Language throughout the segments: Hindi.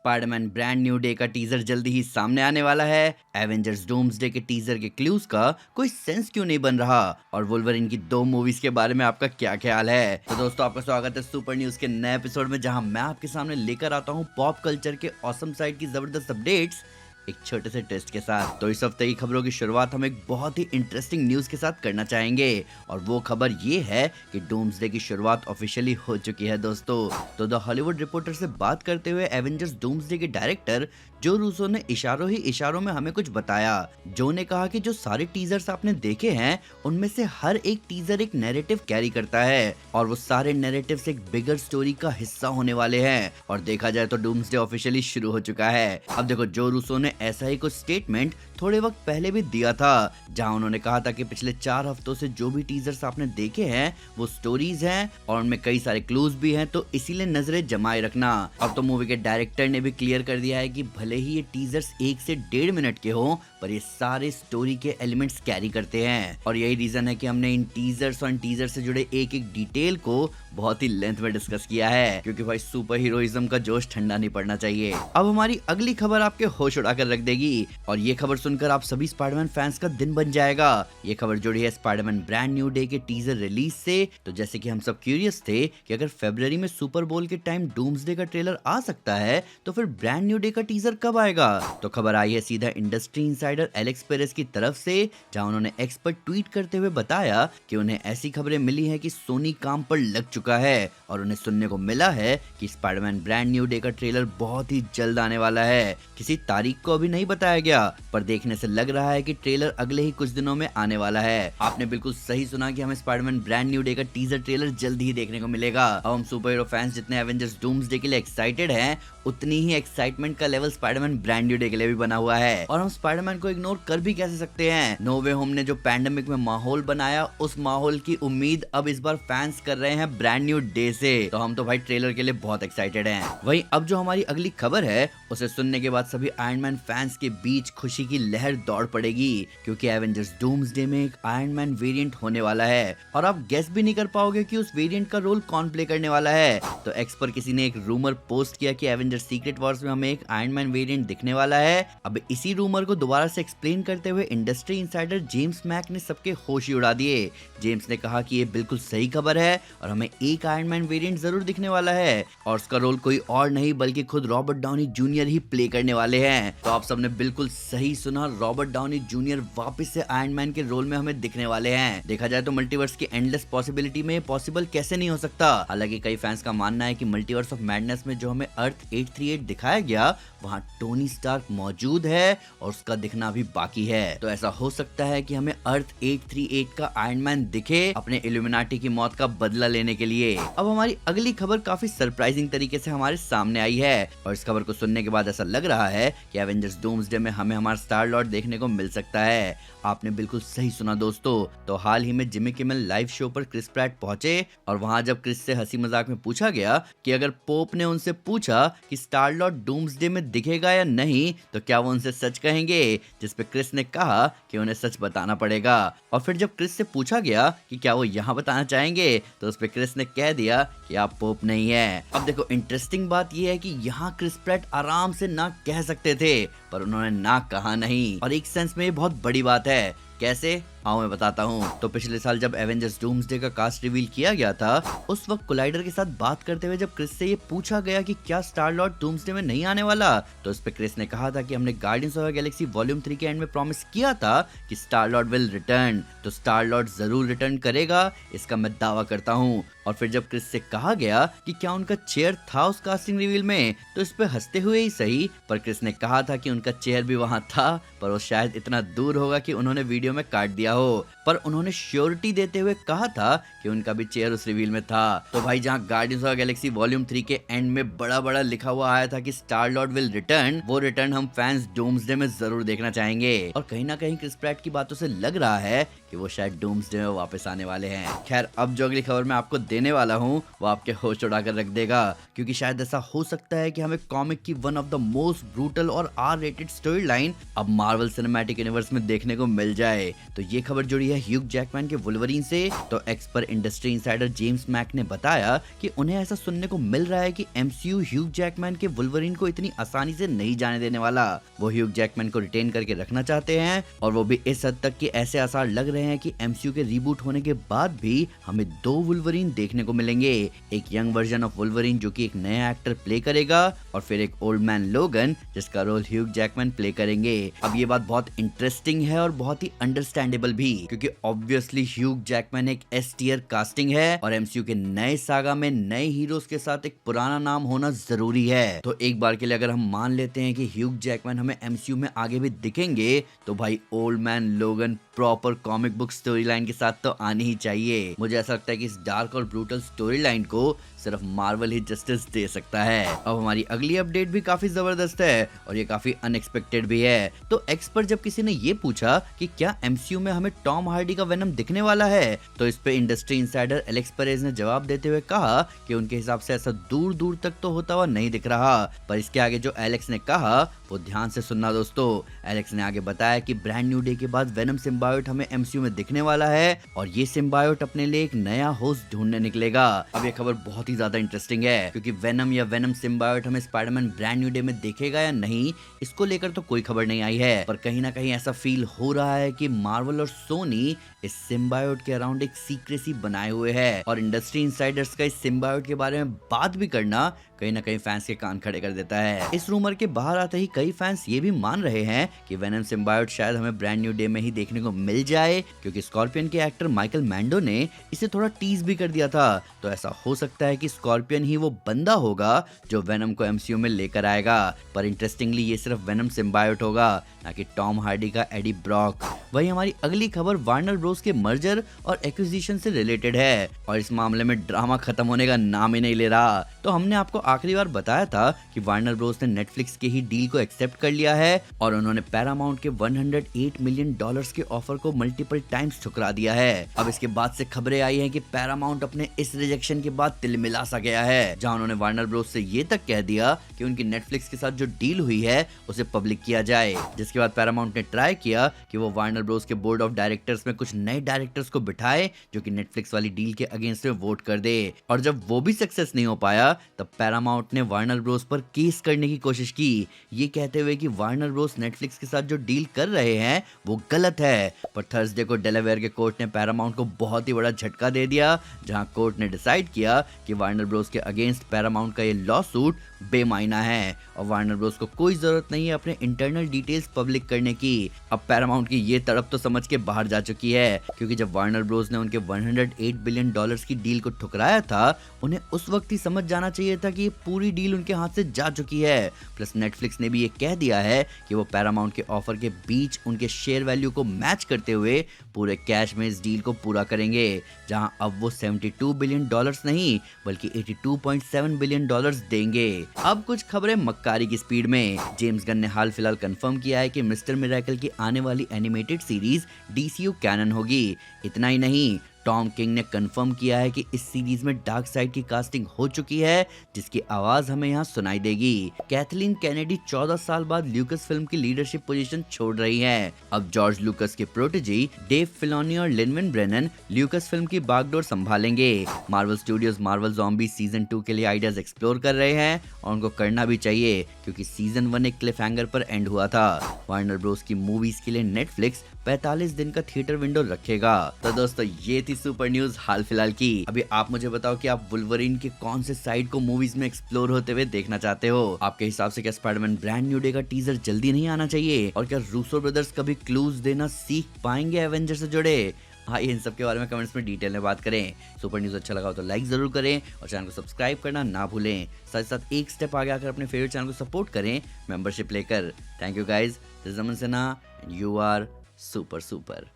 स्पाइडरमैन ब्रांड न्यू डे का टीजर जल्दी ही सामने आने वाला है। एवेंजर्स डूम्सडे के टीजर के क्लूज का कोई सेंस क्यों नहीं बन रहा, और वुल्वरीन की 2 मूवीज के बारे में आपका क्या ख्याल है। तो दोस्तों, आपका स्वागत है सुपर न्यूज के नए एपिसोड में, जहां मैं आपके सामने लेकर आता हूं पॉप कल्चर के ऑसम साइड की जबरदस्त अपडेट्स एक छोटे से टेस्ट के साथ। तो इस हफ्ते की खबरों की शुरुआत हम एक बहुत ही इंटरेस्टिंग न्यूज के साथ करना चाहेंगे, और वो खबर ये है कि डूम्सडे की शुरुआत ऑफिशियली हो चुकी है दोस्तों। तो द हॉलीवुड रिपोर्टर से बात करते हुए एवेंजर्स डूम्सडे के डायरेक्टर जो रूसो ने इशारों ही इशारों में हमें कुछ बताया। जो ने कहा कि जो सारे टीजर्स आपने देखे हैं उनमें से हर एक टीजर एक नैरेटिव कैरी करता है, और वो सारे नैरेटिव्स एक बिगर स्टोरी का हिस्सा होने वाले हैं। और देखा जाए तो डूम्सडे ऑफिशियली शुरू हो चुका है। अब देखो, जो रूसो ने ऐसा ही कुछ स्टेटमेंट थोड़े वक्त पहले भी दिया था, जहां उन्होंने कहा था कि पिछले 4 हफ्तों से जो भी टीजर्स आपने देखे हैं वो स्टोरीज हैं और उनमें कई सारे क्लूज भी हैं, तो इसीलिए नजरें जमाए रखना। अब तो मूवी के डायरेक्टर ने भी क्लियर कर दिया है कि भले ही ये टीजर्स 1 से 1.5 मिनट के हों, पर ये सारे स्टोरी के एलिमेंट्स कैरी करते हैं। और यही रीजन है कि हमने इन टीजर्स और इन टीजर से जुड़े एक एक डिटेल को बहुत ही लेंथ में डिस्कस किया है, क्योंकि भाई सुपर हीरोइज्म का जोश ठंडा नहीं पड़ना चाहिए। अब हमारी अगली खबर आपके होश उड़ाकर रख देगी, और ये खबर सुनकर आप सभी स्पाइडरमैन फैंस का दिन बन जाएगा। ये खबर जुड़ी है स्पाइडरमैन ब्रांड न्यू डे के टीजर रिलीज से। तो जैसे कि हम सब क्यूरियस थे कि अगर फरवरी में सुपर बोल के टाइम डूम्सडे का ट्रेलर आ सकता है, तो फिर ब्रांड न्यू डे का टीजर कब आएगा। तो खबर आई है सीधा इंडस्ट्री इनसाइडर एलेक्स पेरेस की तरफ से, जहां उन्होंने एक्स पर ट्वीट करते हुए बताया कि उन्हें ऐसी खबरें मिली हैं कि सोनी काम पर लग चुका है, और उन्हें सुनने को मिला है कि स्पाइडरमैन ब्रांड न्यू डे का ट्रेलर बहुत ही जल्द आने वाला है। किसी तारीख को अभी नहीं बताया गया, पर देखने से लग रहा है कि ट्रेलर अगले ही कुछ दिनों में आने वाला है। आपने बिल्कुल सही सुना कि हमें स्पाइडरमैन ब्रांड न्यू डे का टीजर ट्रेलर जल्द ही देखने को मिलेगा। अब हम सुपर हीरो फैंस जितने एवेंजर्स डूम्सडे के लिए एक्साइटेड हैं, उतनी ही एक्साइटमेंट का level Spiderman brand new day के लिए भी बना हुआ है। और हम स्पाइडरमैन को इग्नोर कर भी कैसे सकते हैं। नो वे होम ने जो पैंडेमिक में माहौल बनाया, उस माहौल की उम्मीद अब इस बार फैंस कर रहे हैं ब्रांड न्यू डे से। तो हम तो भाई ट्रेलर के लिए बहुत एक्साइटेड हैं। वहीं अब जो हमारी अगली खबर है, उसे सुनने के बाद सभी आयरन मैन फैंस के बीच खुशी की लहर दौड़ पड़ेगी, क्योंकि एवेंजर्स डूम्सडे में एक आयरन मैन वेरिएंट होने वाला है, और आप गेस भी नहीं कर पाओगे कि उस वेरिएंट का रोल कौन प्ले करने वाला है। तो एक्स पर किसी ने एक रूमर पोस्ट किया कि एवेंजर्स सीक्रेट वॉर्स में हमें एक आयरन मैन वेरिएंट दिखने वाला है। अब इसी रूमर को दोबारा से एक्सप्लेन करते हुए इंडस्ट्री इनसाइडर जेम्स मैक ने सबके होश ही उड़ा दिए। जेम्स ने कहा कि ये बिल्कुल सही खबर है, और हमें एक आयरन मैन वेरिएंट जरूर दिखने वाला है, और उसका रोल कोई और नहीं बल्कि खुद रॉबर्ट डाउनी जूनियर ही प्ले करने वाले हैं। तो आप सबने बिल्कुल सही सुना, रॉबर्ट डाउनी जूनियर वापस से आयरन मैन के रोल में हमें दिखने वाले हैं। देखा जाए तो मल्टीवर्स की एंडलेस पॉसिबिलिटी में पॉसिबल कैसे नहीं हो सकता। हालांकि कई फैंस का मानना है कि मल्टीवर्स ऑफ मैडनेस में जो हमें अर्थ 838 दिखाया गया, वहां टोनी स्टार्क मौजूद है और उसका दिखना भी बाकी है। तो ऐसा हो सकता है कि हमें अर्थ 838 का आयरन मैन दिखे अपने इल्यूमिनाटी की मौत का बदला लेने के लिए। अब हमारी अगली खबर काफी सरप्राइजिंग तरीके से हमारे सामने आई है, और इस खबर को सुनने के बाद ऐसा लग रहा है कि एवेंजर्स डूम्सडे में हमें हमारा स्टार लॉर्ड देखने को मिल सकता है। आपने बिल्कुल सही सुना दोस्तों। तो हाल ही में जिमी किमेल लाइव शो पर क्रिस प्रैट पहुंचे, और वहां जब क्रिस से हंसी मजाक में पूछा गया कि अगर पोप ने उनसे पूछा कि स्टार लॉर्ड डूम्सडे में दिखेगा या नहीं, तो क्या वो उनसे सच कहेंगे, जिस पे क्रिस ने कहा कि उन्हें सच बताना पड़ेगा। और फिर जब क्रिस से पूछा गया कि क्या वो यहाँ बताना चाहेंगे, तो उस पे क्रिस ने कह दिया कि आप पोप नहीं है। अब देखो, इंटरेस्टिंग बात यह है कि यहाँ क्रिस प्रैट आराम से ना कह सकते थे, पर उन्होंने ना कहा नहीं, और एक सेंस में ये बहुत बड़ी बात है। कैसे? हाँ, मैं बताता हूँ। तो पिछले साल जब एवेंजर्स डूम्सडे का कास्ट रिवील किया गया था, उस वक्त कोलाइडर के साथ बात करते हुए जब क्रिस से ये पूछा गया कि क्या स्टार लॉर्ड डूम्सडे में नहीं आने वाला, तो इस पे क्रिस ने कहा था कि हमने guardians of the Galaxy volume 3 के एंड में प्रॉमिस किया था कि स्टार लॉर्ड विल रिटर्न। तो स्टार लॉर्ड जरूर रिटर्न करेगा, इसका मैं दावा करता हूँ। और फिर जब क्रिस से कहा गया कि क्या उनका चेयर था उस कास्टिंग रिवील में, तो इस पे हंसते हुए ही सही, पर क्रिस ने कहा था कि उनका चेयर भी वहां था, पर वो शायद इतना दूर होगा कि उन्होंने वीडियो में काट दिया हो। पर उन्होंने श्योरिटी देते हुए कहा था कि उनका भी चेयर उस रिवील में था। तो भाई, जहां guardians of the Galaxy volume 3 के एंड में बड़ा बड़ा लिखा हुआ आया था कि स्टार लॉर्ड विल रिटर्न, वो रिटर्न हम फैंस डूम्सडे में जरूर देखना चाहेंगे। और कहीं ना कहीं क्रिस प्रैट की बातों से लग रहा है कि वो शायद डूम्सडे में वापस आने वाले हैं। खैर, अब जो अगली खबर मैं आपको देने वाला हूँ वो आपके होश उड़ाकर रख देगा, क्योंकि शायद ऐसा हो सकता है कि हमें कॉमिक की one of the most brutal और आर रेटेड स्टोरी लाइन अब मार्वल सिनेमैटिक यूनिवर्स में देखने को मिल जाए। तो ये खबर जुड़ी है ह्यूग जैकमैन के वुल्वरीन से। तो एक्स पर इंडस्ट्री इंसाइडर जेम्स मैक ने बताया कि उन्हें ऐसा सुनने को मिल रहा है कि एमसीयू ह्यूग जैकमैन के वुल्वरीन को इतनी आसानी से नहीं जाने देने वाला। वो ह्यूग जैकमैन को रिटेन करके रखना चाहते हैं और वो भी इस हद तक कि ऐसे आसार लग रहे हैं कि एमसीयू के रीबूट होने के बाद भी हमें 2 वुल्वरीन देखने को मिलेंगे। एक यंग वर्जन ऑफ वुल्वरीन जो कि एक नया एक्टर प्ले करेगा और फिर एक ओल्ड मैन लोगन जिसका रोल ह्यूग जैकमैन प्ले करेंगे। अब ये बात बहुत इंटरेस्टिंग है और बहुत ही अंडरस्टैंडेबल भी, क्योंकि ऑब्वियसली ह्यूग जैकमैन एक एस टियर कास्टिंग है और एमसीयू के नए सागा में नए हीरोज के साथ एक पुराना नाम होना जरूरी है। तो एक बार के लिए अगर हम मान लेते हैं कि ह्यूग जैकमैन हमें एमसीयू में आगे भी दिखेंगे, तो भाई ओल्ड मैन लोगन proper comic book story line के साथ तो आनी ही चाहिए। मुझे ऐसा लगता है कि इस डार्क और ब्रूटल स्टोरी लाइन को सिर्फ मार्वल ही जस्टिस दे सकता है। अब हमारी अगली अपडेट भी काफी जबरदस्त है और ये काफी अनएक्सपेक्टेड भी है। तो एक्स पर जब किसी ने ये पूछा कि क्या एमसीयू में हमें टॉम हार्डी का वेनम दिखने वाला है, तो इस पे इंडस्ट्री इंसाइडर एलेक्स पेरेज ने जवाब देते हुए कहा कि उनके हिसाब से ऐसा दूर दूर तक तो होता हुआ नहीं दिख रहा। पर इसके आगे जो एलेक्स ने कहा वो ध्यान से सुनना दोस्तों। एलेक्स ने आगे बताया कि ब्रांड न्यू डे के बाद वेनम सिम्बायोट हमें एमसीयू में दिखने वाला है और ये सिम्बायोट अपने लिए एक नया होस्ट ढूंढने निकलेगा। अब ये खबर बहुत ही ज्यादा इंटरेस्टिंग है, क्योंकि वेनम या वेनम सिम्बायोट हमें स्पाइडरमैन ब्रांड न्यू डे में देखेगा या नहीं, इसको लेकर तो कोई खबर नहीं आई है। पर कहीं ना कहीं ऐसा फील हो रहा है कि मार्वल और सोनी इस सिम्बायोट के अराउंड एक सीक्रेसी बनाए हुए है और इंडस्ट्री इंसाइडर्स का इस सिम्बायोट के बारे में बात भी करना कहीं ना कहीं फैंस के कान खड़े कर देता है। इस रूमर के बाहर आते ही कई फैंस ये भी मान रहे हैं कि वेनम सिम्बायोट शायद हमें ब्रांड न्यू डे में ही देखने को मिल जाए, क्योंकि स्कॉर्पियन के एक्टर माइकल मैंडो ने इसे थोड़ा टीज भी कर दिया था। तो ऐसा हो सकता है कि स्कॉर्पियन ही वो बंदा होगा जो वेनम को एमसीयू में लेकर आएगा। पर इंटरेस्टिंगली ये सिर्फ वेनम सिम्बायोट होगा, ना कि टॉम हार्डी का एडी ब्रॉक। वही हमारी अगली खबर वार्नर ब्रोस के मर्जर और एक्विजिशन से रिलेटेड है और इस मामले में ड्रामा खत्म होने का नाम ही नहीं ले रहा। तो हमने आपको आखिरी बार बताया था कि वार्नर ब्रोस ने नेटफ्लिक्स के ही डील को एक्सेप्ट कर लिया है और उन्होंने पैरामाउंट के $108 मिलियन के ऑफर को मल्टीपल टाइम्स ठुकरा दिया है। अब इसके बाद से खबरें आई हैं कि पैरामाउंट अपने इस रिजेक्शन के बाद तिलमिला सा गया है, जहां उन्होंने वार्नर ब्रोस से ये तक कह दिया कि उनकी नेटफ्लिक्स के साथ जो डील हुई है उसे पब्लिक किया जाए। जिसके बाद पैरामाउंट ने ट्राई किया कि वो वार्नर ब्रोस के बोर्ड ऑफ डायरेक्टर्स में कुछ नए डायरेक्टर्स को बिठाए जो कि नेटफ्लिक्स वाली डील के अगेंस्ट में वोट कर दे, और जब वो भी सक्सेस नहीं हो पाया तब पैरामाउंट ने वार्नर ब्रोस पर केस करने की कोशिश की, ये कहते हुए कि वार्नर ब्रोस नेटफ्लिक्स के साथ जो डील कर रहे हैं वो गलत है। पर थर्सडे को डेलावेयर के कोर्ट ने पैरामाउंट को बहुत ही बड़ा झटका दे दिया, जहां कोर्ट ने डिसाइड किया कि वार्नर ब्रोस के अगेंस्ट पैरामाउंट का ये लॉ सूट बेमायना है और वार्नर ब्रोस को कोई जरूरत नहीं है अपने इंटरनल डिटेल्स पब्लिक करने की। अब पैरामाउंट की ये तड़प तो समझ के बाहर जा चुकी है, क्योंकि जब वार्नर ब्रोस ने उनके $108 बिलियन की डील को ठुकराया था, उन्हें उस वक्त ही समझ जाना चाहिए था कि ये पूरी डील उनके हाथ से जा चुकी है। प्लस नेटफ्लिक्स ने भी ये कह दिया है कि वो पैरामाउंट के ऑफर के बीच उनके शेयर वैल्यू को मैच करते हुए पूरे कैश में इस डील को पूरा करेंगे, जहां अब वो $72 बिलियन नहीं बल्कि $82.7 बिलियन देंगे। अब कुछ खबरें मक्कारी की स्पीड में। जेम्स गन ने हाल फिलहाल कंफर्म किया है कि मिस्टर मिरेकल की आने वाली एनिमेटेड सीरीज डीसीयू कैनन होगी। इतना ही नहीं, टॉम किंग ने कंफर्म किया है कि इस सीरीज में डार्क साइड की कास्टिंग हो चुकी है, जिसकी आवाज हमें यहाँ सुनाई देगी। कैथलीन कैनेडी 14 साल बाद ल्यूकस फिल्म की लीडरशिप पोजीशन छोड़ रही हैं। अब जॉर्ज लूकस के प्रोटेजी डेव फिलोनी और लिन-विन ब्रेनन ल्यूकस फिल्म की बागडोर संभालेंगे। Marvel studios Marvel zombie season 2 के लिए आइडियाज एक्सप्लोर कर रहे हैं और उनको करना भी चाहिए, क्योंकि सीजन 1 एक क्लिफ हैंगर पर एंड हुआ था। वार्नर ब्रोस की मूवीज के लिए नेटफ्लिक्स 45 दिन का थिएटर विंडो रखेगा। तो दोस्तों ये थी सुपर न्यूज हाल फिलहाल की। अभी आप मुझे बताओ कि आप वुल्वरीन के कौन से साइड को मूवीज में एक्सप्लोर होते हुए देखना चाहते हो। आपके हिसाब से क्या स्पाइडरमैन ब्रांड न्यू डे का टीजर जल्दी नहीं आना चाहिए, और क्या रूसो ब्रदर्स कभी क्लूज देना सीख पाएंगे एवेंजर से जुड़े? आइए इन सब के बारे में कमेंट्स में डिटेल में बात करें। सुपर न्यूज अच्छा लगा हो तो लाइक जरूर करें और चैनल को सब्सक्राइब करना ना भूलें। साथ साथ एक स्टेप आगे आकर अपने फेवरेट चैनल को सपोर्ट करें मेंबरशिप लेकर। Thank you guys, this is Aman Sinha and you are super.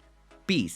Piece.